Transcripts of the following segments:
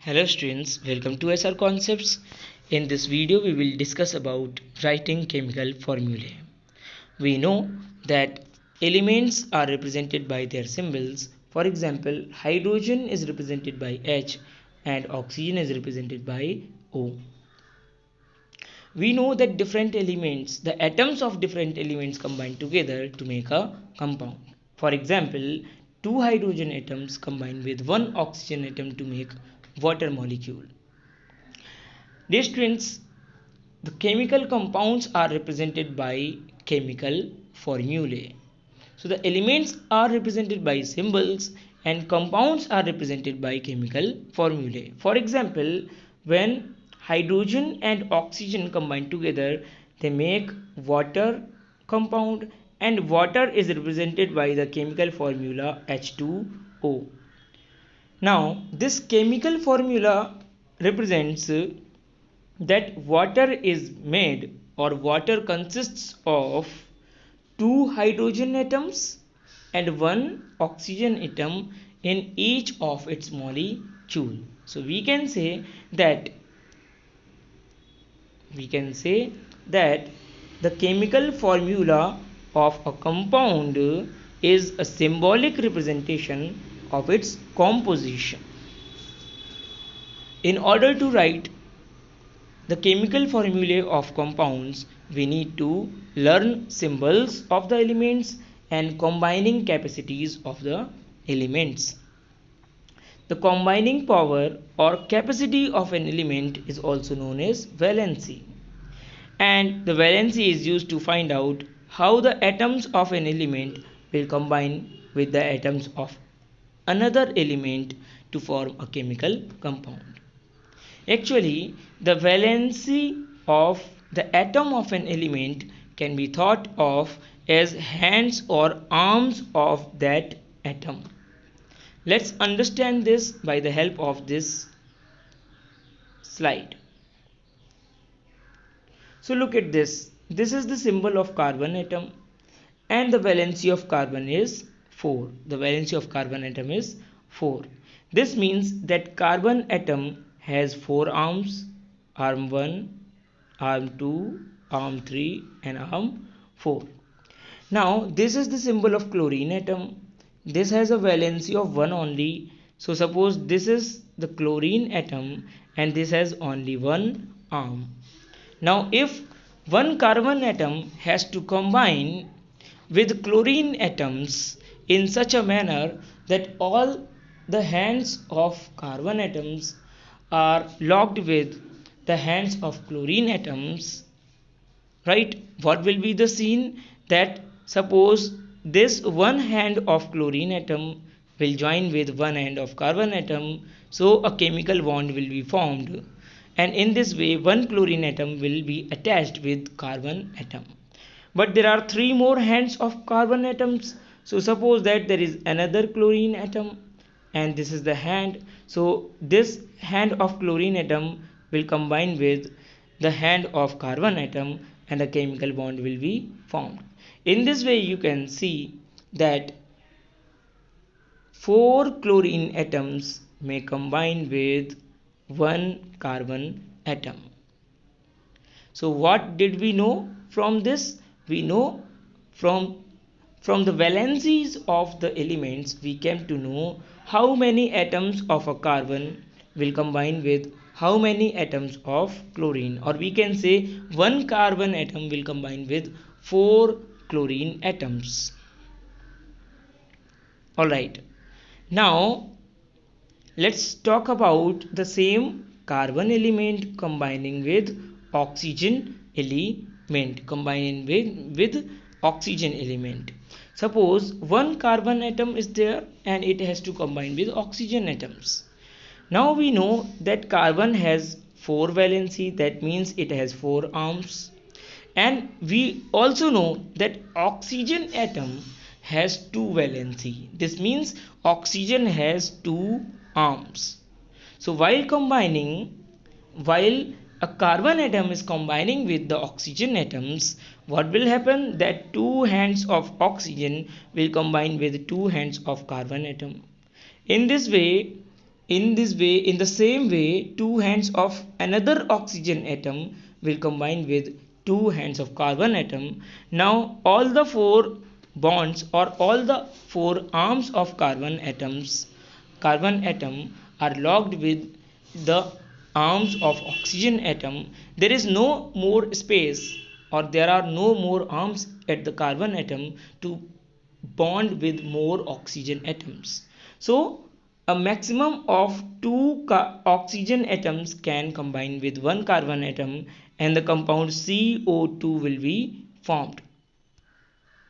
Hello students, welcome to SR Concepts. In this video we will discuss about writing chemical formulae. We know that elements are represented by their symbols. For example, hydrogen is represented by H and oxygen is represented by O. We know that different elements, the atoms of different elements combine together to make a compound. For example, two hydrogen atoms combine with one oxygen atom to make water molecule. Dear students, the chemical compounds are represented by chemical formulae. So the elements are represented by symbols and compounds are represented by chemical formulae. For example, when hydrogen and oxygen combine together, they make water compound, and water is represented by the chemical formula H2O. Now, this chemical formula represents that water is made, or water consists of two hydrogen atoms and one oxygen atom in each of its molecule. So we can say that the chemical formula of a compound is a symbolic representation of its composition. In order to write the chemical formulae of compounds, we need to learn symbols of the elements and combining capacities of the elements. The combining power or capacity of an element is also known as valency. And the valency is used to find out how the atoms of an element will combine with the atoms of another element to form a chemical compound. Actually, the valency of the atom of an element can be thought of as hands or arms of that atom. Let's understand this by the help of this slide. So look at this. This is the symbol of carbon atom and the valency of carbon is 4. The valency of carbon atom is 4. This means that carbon atom has 4 arms: arm 1, arm 2, arm 3 and arm 4. Now this is the symbol of chlorine atom. This has a valency of 1 only. So suppose this is the chlorine atom and this has only 1 arm. Now if one carbon atom has to combine with chlorine atoms in such a manner that all the hands of carbon atoms are locked with the hands of chlorine atoms, right? What will be the scene? That suppose this one hand of chlorine atom will join with one hand of carbon atom, so a chemical bond will be formed, and in this way one chlorine atom will be attached with carbon atom. But there are 3 more hands of carbon atoms. So suppose that there is another chlorine atom and this is the hand. So this hand of chlorine atom will combine with the hand of carbon atom and a chemical bond will be formed. In this way you can see that 4 chlorine atoms may combine with one carbon atom. So what did we know from this? We know from the valencies of the elements we came to know how many atoms of a carbon will combine with how many atoms of chlorine, or we can say one carbon atom will combine with 4 chlorine atoms. Alright, now let's talk about the same carbon element combining with oxygen element, with oxygen element. Suppose one carbon atom is there and it has to combine with oxygen atoms. Now we know that carbon has 4 valency, that means it has 4 arms, and we also know that oxygen atom has 2 valency. This means oxygen has 2 arms. So while a carbon atom is combining with the oxygen atoms, what will happen? That 2 hands of oxygen will combine with 2 hands of carbon atom. In this way In this way, in the same way, two hands of another oxygen atom will combine with two hands of carbon atom. Now all the four bonds or all the four arms of carbon atom are locked with the arms of oxygen atom. There is no more space or there are no more arms at the carbon atom to bond with more oxygen atoms. So a maximum of two oxygen atoms can combine with one carbon atom and the compound CO2 will be formed.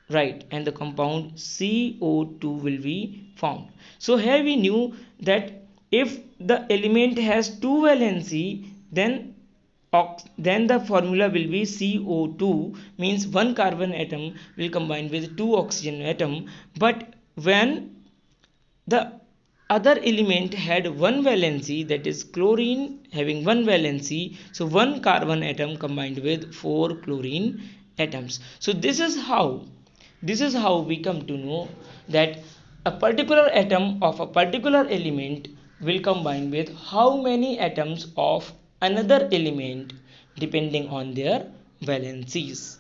Right, and the compound CO2 will be formed. So here we knew that if the element has two valency, then the formula will be CO2, means one carbon atom will combine with two oxygen atom. But when the other element had one valency, that is chlorine having one valency, so one carbon atom combined with four chlorine atoms. So this is how we come to know that a particular atom of a particular element will combine with how many atoms of another element depending on their valencies.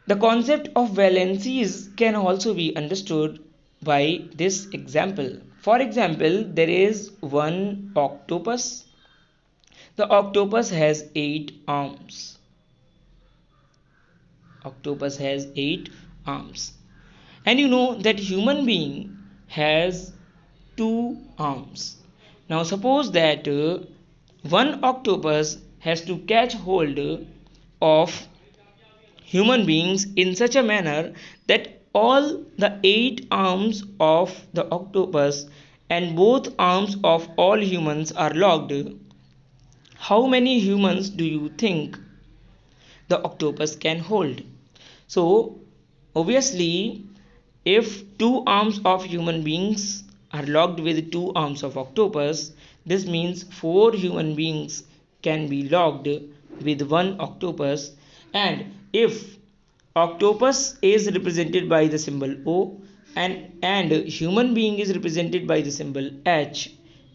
The concept of valencies can also be understood by this example. For example, there is one octopus. The octopus has 8 arms. Octopus has 8 arms. And you know that human being has 2 arms. Now suppose that one octopus has to catch hold of human beings in such a manner that all the 8 arms of the octopus and both arms of all humans are locked. How many humans do you think the octopus can hold? So obviously, if 2 arms of human beings are locked with 2 arms of octopus, this means 4 human beings can be locked with one octopus. And if octopus is represented by the symbol O and human being is represented by the symbol H,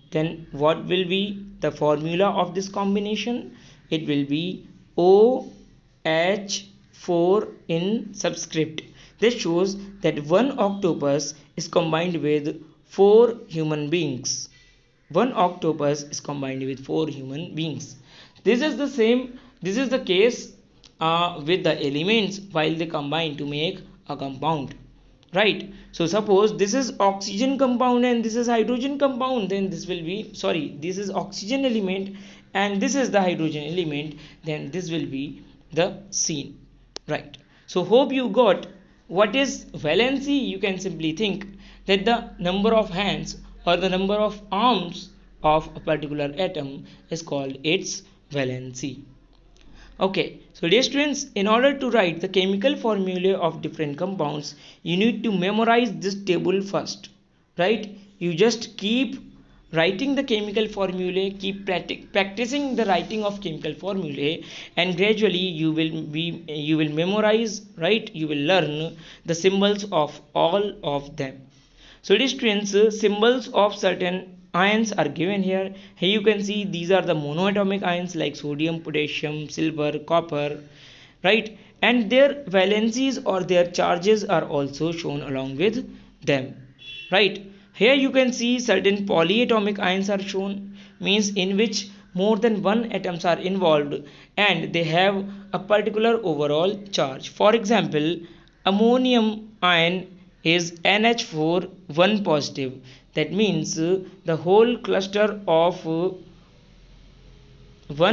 then what will be the formula of this combination? It will be OH4 in subscript. This shows that one octopus is combined with 4 human beings. One octopus is combined with 4 human beings. This is the case with the elements while they combine to make a compound. Right, so suppose this is oxygen compound and this is hydrogen compound, then this is oxygen element and this is the hydrogen element, then this will be the scene. Right, so hope you got what is valency. You can simply think that the number of hands or the number of arms of a particular atom is called its valency. Okay, so dear students, in order to write the chemical formulae of different compounds, you need to memorize this table first, right? You just keep writing the chemical formulae, keep practicing the writing of chemical formulae, and gradually you will memorize, right? You will learn the symbols of all of them. So dear students, symbols of certain ions are given here. Here you can see these are the monoatomic ions like sodium, potassium, silver, copper, right? And their valencies or their charges are also shown along with them, right? Here you can see certain polyatomic ions are shown, means in which more than one atoms are involved and they have a particular overall charge. For example, ammonium ion is NH4 1 positive. That means the whole cluster of 1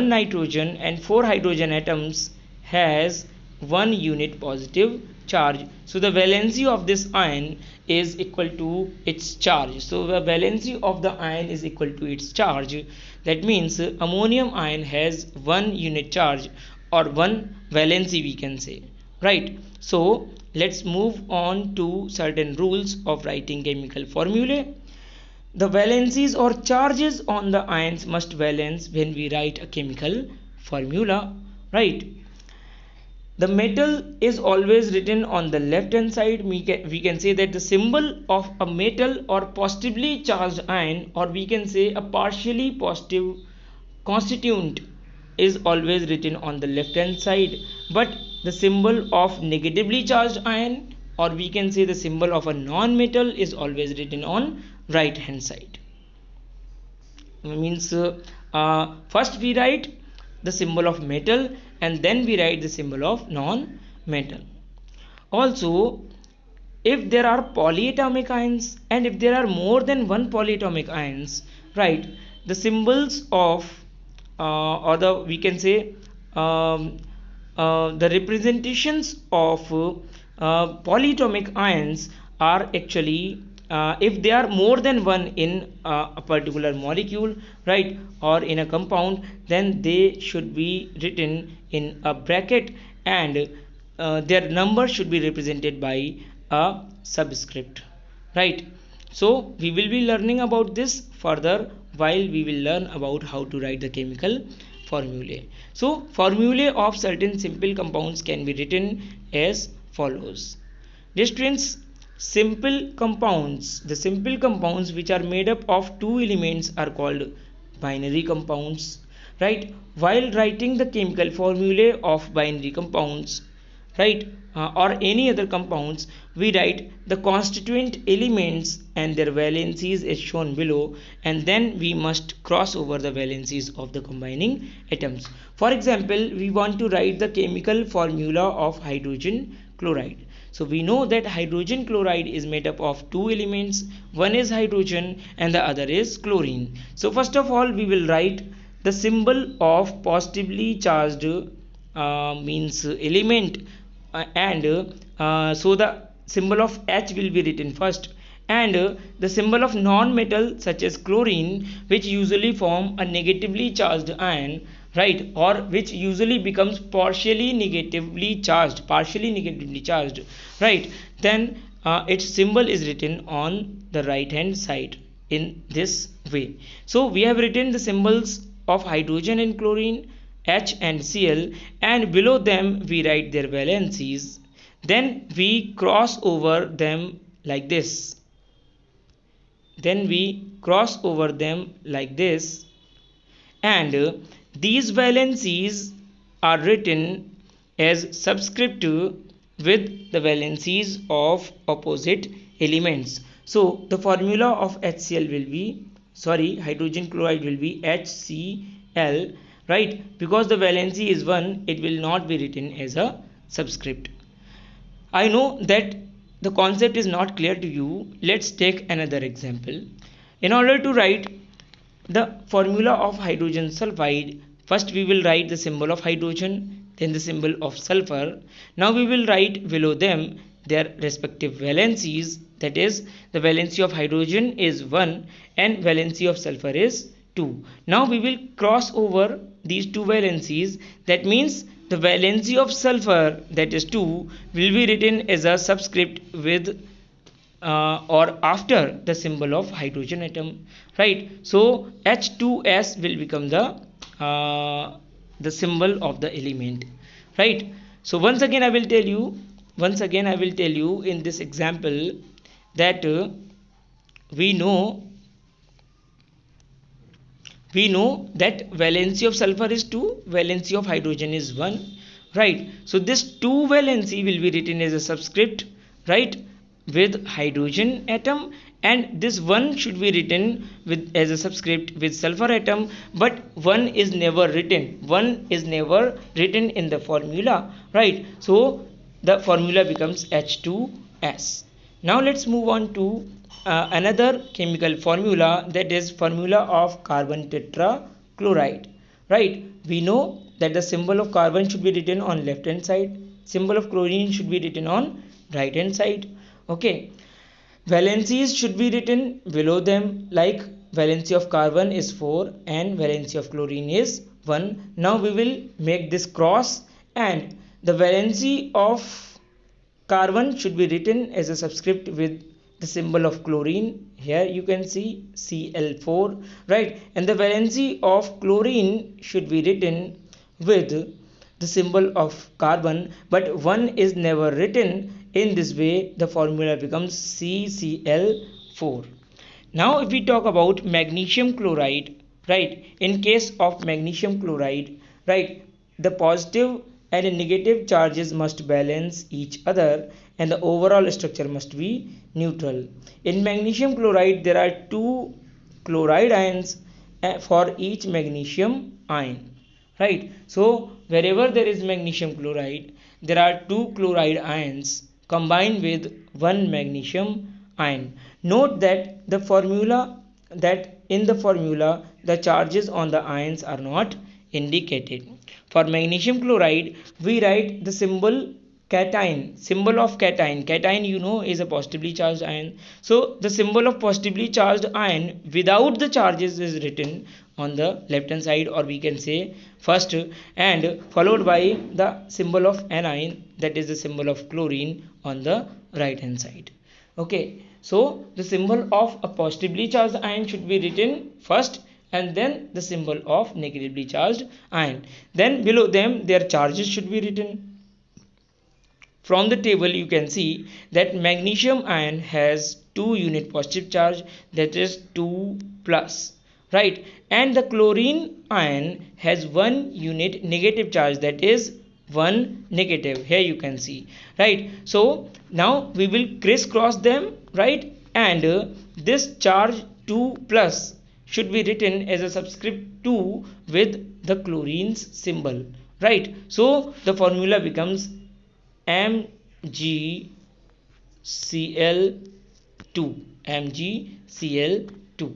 nitrogen and 4 hydrogen atoms has 1 unit positive charge. So the valency of this ion is equal to its charge. So the valency of the ion is equal to its charge. That means ammonium ion has 1 unit charge or 1 valency, we can say, right? So let's move on to certain rules of writing chemical formulae. The valencies or charges on the ions must valence when we write a chemical formula, right? the metal is always written on the left hand side. We can say that the symbol of a metal or positively charged ion, or we can say a partially positive constituent, is always written on the left hand side, but the symbol of negatively charged ion, or we can say the symbol of a non-metal, is always written on right hand side. Means first we write the symbol of metal and then we write the symbol of non-metal. Also, if there are polyatomic ions and if there are more than one polyatomic ions, right, the symbols of or the we can say the representations of polyatomic ions are actually if they are more than one in a particular molecule, right, or in a compound, then they should be written in a bracket, and their number should be represented by a subscript, right. So we will be learning about this further while we will learn about how to write the chemical formulae. So formulae of certain simple compounds can be written as follows. Dear students, simple compounds, the simple compounds which are made up of two elements are called binary compounds, right. While writing the chemical formulae of binary compounds, right, or any other compounds, we write the constituent elements and their valencies as shown below, and then we must cross over the valencies of the combining atoms. For example, we want to write the chemical formula of hydrogen chloride. So we know that hydrogen chloride is made up of two elements, one is hydrogen and the other is chlorine. So first of all we will write the symbol of positively charged means element, and so the symbol of H will be written first, and the symbol of non-metal such as chlorine, which usually form a negatively charged ion, right, or which usually becomes partially negatively charged, right, then its symbol is written on the right hand side in this way. So we have written the symbols of hydrogen and chlorine, H and Cl, and below them we write their valencies. Then we cross over them like this. And these valencies are written as subscript with the valencies of opposite elements. So the formula of HCl will be, hydrogen chloride will be HCl, right, because the valency is 1, it will not be written as a subscript. I know that the concept is not clear to you. Let's take another example. In order to write the formula of hydrogen sulfide, first we will write the symbol of hydrogen, then the symbol of sulfur. Now we will write below them their respective valencies, that is, the valency of hydrogen is 1 and valency of sulfur is 2. Now we will cross over these two valencies, that means the valency of sulfur, that is 2, will be written as a subscript with or after the symbol of hydrogen atom, right. So H2S will become the symbol of the element, right. So once again I will tell you in this example that we know that valency of sulfur is 2, valency of hydrogen is 1, right. So this 2 valency will be written as a subscript, right, with hydrogen atom, and this 1 should be written with as a subscript with sulfur atom, but 1 is never written in the formula, right. So the formula becomes H2S. Now let's move on to another chemical formula, that is formula of carbon tetrachloride, right. We know that the symbol of carbon should be written on left hand side, symbol of chlorine should be written on right hand side, okay. Valencies should be written below them, like valency of carbon is 4 and valency of chlorine is 1. Now we will make this cross, and the valency of carbon should be written as a subscript with the symbol of chlorine. Here you can see Cl4, right, and the valency of chlorine should be written with the symbol of carbon, but 1 is never written. In this way, the formula becomes CCl4. Now, if we talk about magnesium chloride, right, in case of magnesium chloride, right, the positive and negative charges must balance each other and the overall structure must be neutral. In magnesium chloride, there are two chloride ions for each magnesium ion, right? So, wherever there is magnesium chloride, there are two chloride ions combined with one magnesium ion. Note that in the formula the charges on the ions are not indicated. For magnesium chloride, we write the symbol of cation. Cation, you know, is a positively charged ion. So the symbol of positively charged ion without the charges is written on the left hand side, or we can say first, and followed by the symbol of anion, that is the symbol of chlorine, on the right hand side. Okay, so the symbol of a positively charged ion should be written first, and then the symbol of negatively charged ion. Then below them their charges should be written. From the table you can see that magnesium ion has 2 unit positive charge, that is 2 plus, right, and the chlorine ion has 1 unit negative charge, that is 1 negative. Here you can see, right. So now we will crisscross them, right, and this charge 2 plus should be written as a subscript 2 with the chlorine's symbol, right. So the formula becomes MgCl2, MgCl2,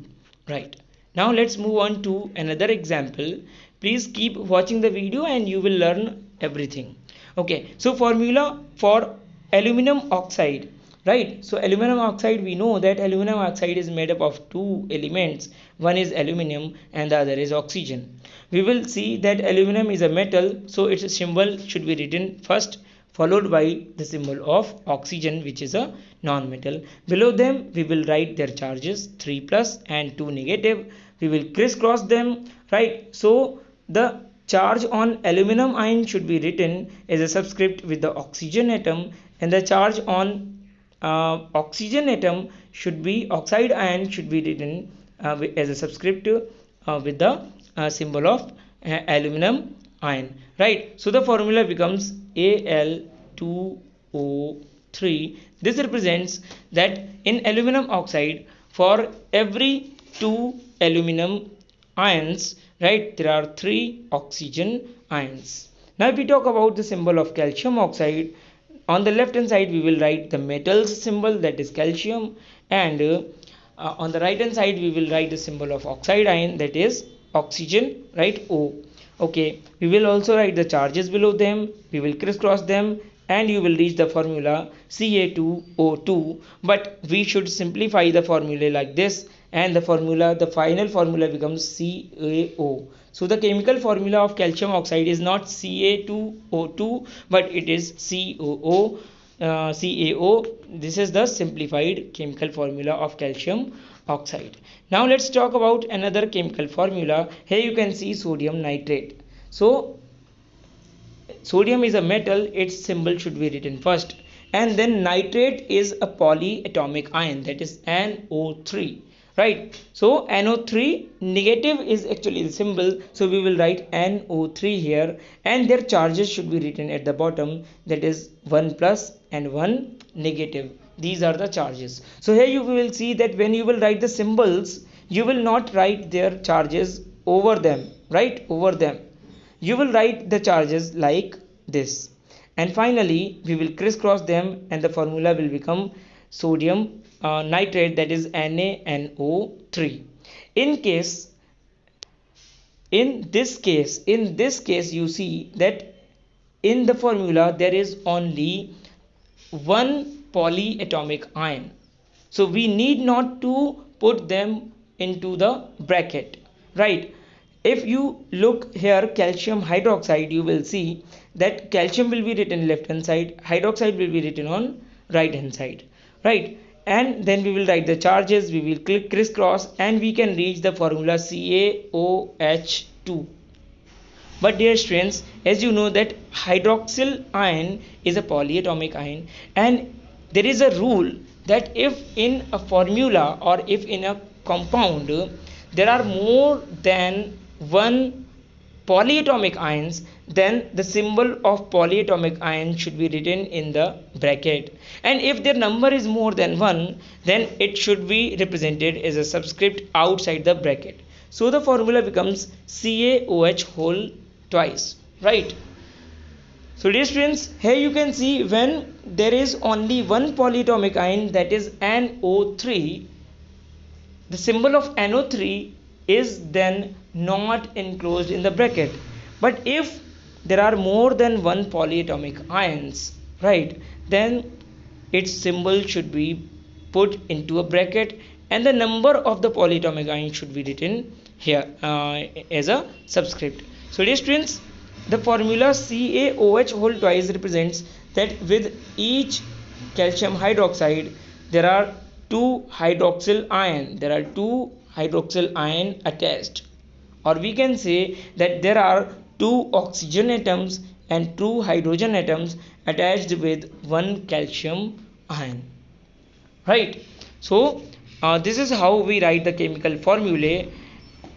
right. Now let's move on to another example. Please keep watching the video and you will learn everything. Okay, so formula for aluminum oxide, right. So aluminum oxide, we know that aluminum oxide is made up of two elements. One is aluminum and the other is oxygen. We will see that aluminum is a metal, so its symbol should be written first, followed by the symbol of oxygen, which is a non-metal. Below them we will write their charges, 3 plus and 2 negative. We will crisscross them, right. So the charge on aluminum ion should be written as a subscript with the oxygen atom, and the charge on oxygen atom should be oxide ion should be written as a subscript with the symbol of aluminum ion, right. So the formula becomes Al2O3. This represents that in aluminum oxide, for every 2 aluminum ions, right, there are 3 oxygen ions. Now if we talk about the symbol of calcium oxide, on the left hand side we will write the metal's symbol, that is calcium, and on the right hand side we will write the symbol of oxide ion, that is oxygen, right, O. Okay, we will also write the charges below them, we will crisscross them, and you will reach the formula Ca2O2. But we should simplify the formula like this, and the final formula becomes CaO. So the chemical formula of calcium oxide is not Ca2O2, but it is CaO. This is the simplified chemical formula of calcium oxide. Now let's talk about another chemical formula. Here you can see sodium nitrate. So sodium is a metal, its symbol should be written first, and then nitrate is a polyatomic ion, that is NO3, right. So NO3 negative is actually the symbol, so we will write NO3 here, and their charges should be written at the bottom, that is 1 plus and 1 negative. These are the charges. So here you will see that when you will write the symbols, you will not write their charges over them, right, over them. You will write the charges like this, and finally we will crisscross them, and the formula will become sodium nitrate, that is NaNO3. In this case you see that in the formula there is only one polyatomic ion, so we need not to put them into the bracket, right. If you look here, calcium hydroxide, you will see that calcium will be written left hand side, hydroxide will be written on right hand side, right. And then we will write the charges, we will click crisscross, and we can reach the formula CaOH2. But dear students, as you know that hydroxyl ion is a polyatomic ion, and there is a rule that if in a formula or if in a compound there are more than one polyatomic ions, then the symbol of polyatomic ion should be written in the bracket, and if their number is more than one, then it should be represented as a subscript outside the bracket. So the formula becomes CaOH whole twice, right? So dear students, here you can see when there is only one polyatomic ion, that is NO3, the symbol of NO3 is then not enclosed in the bracket. But if there are more than one polyatomic ions, right, then its symbol should be put into a bracket, and the number of the polyatomic ion should be written here as a subscript. So dear students, the formula CaOH whole twice represents that with each calcium hydroxide there are two hydroxyl ion attached, or we can say that there are two oxygen atoms and two hydrogen atoms attached with one calcium ion, right? So this is how we write the chemical formulae.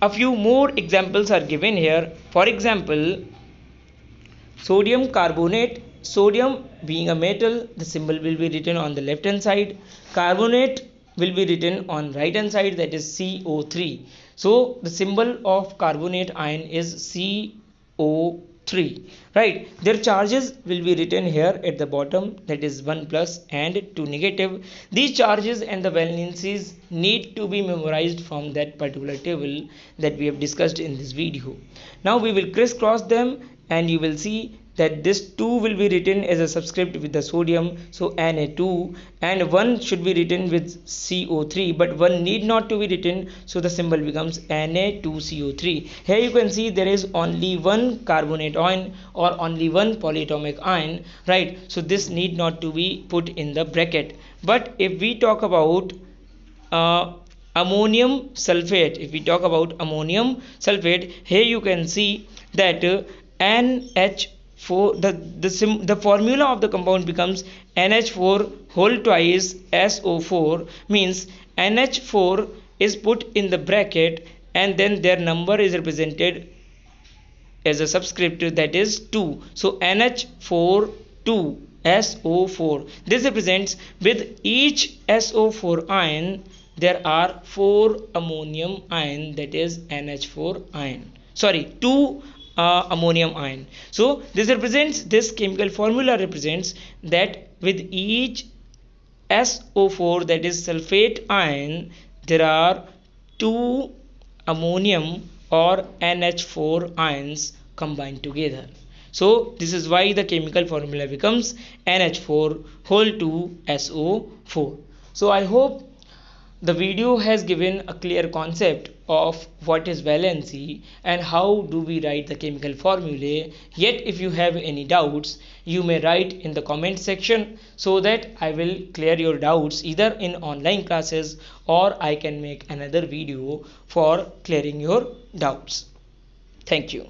A few more examples are given here. For example, sodium carbonate, sodium being a metal, the symbol will be written on the left hand side, carbonate will be written on right hand side, that is CO3. So the symbol of carbonate ion is CO3, right? Their charges will be written here at the bottom, that is 1 plus and 2 negative. These charges and the valencies need to be memorized from that particular table that we have discussed in this video. Now we will crisscross them, and you will see that this 2 will be written as a subscript with the sodium, so Na2, and 1 should be written with CO3, but 1 need not to be written, so the symbol becomes Na2CO3. Here you can see there is only one carbonate ion or only one polyatomic ion, right? So this need not to be put in the bracket. But if we talk about ammonium sulfate, here you can see that NH4, the formula of the compound becomes NH4 whole twice SO4, means NH4 is put in the bracket and then their number is represented as a subscript, that is 2. So NH4 2 SO4, this represents with each SO4 ion there are 4 ammonium ion, that is NH4 ion, sorry 2 ammonium ion. So this chemical formula represents that with each SO4, that is sulfate ion, there are 2 ammonium or NH4 ions combined together. So this is why the chemical formula becomes NH4 whole 2 SO4. So I hope the video has given a clear concept of what is valency and how do we write the chemical formulae. Yet if you have any doubts, you may write in the comment section so that I will clear your doubts either in online classes or I can make another video for clearing your doubts. Thank you.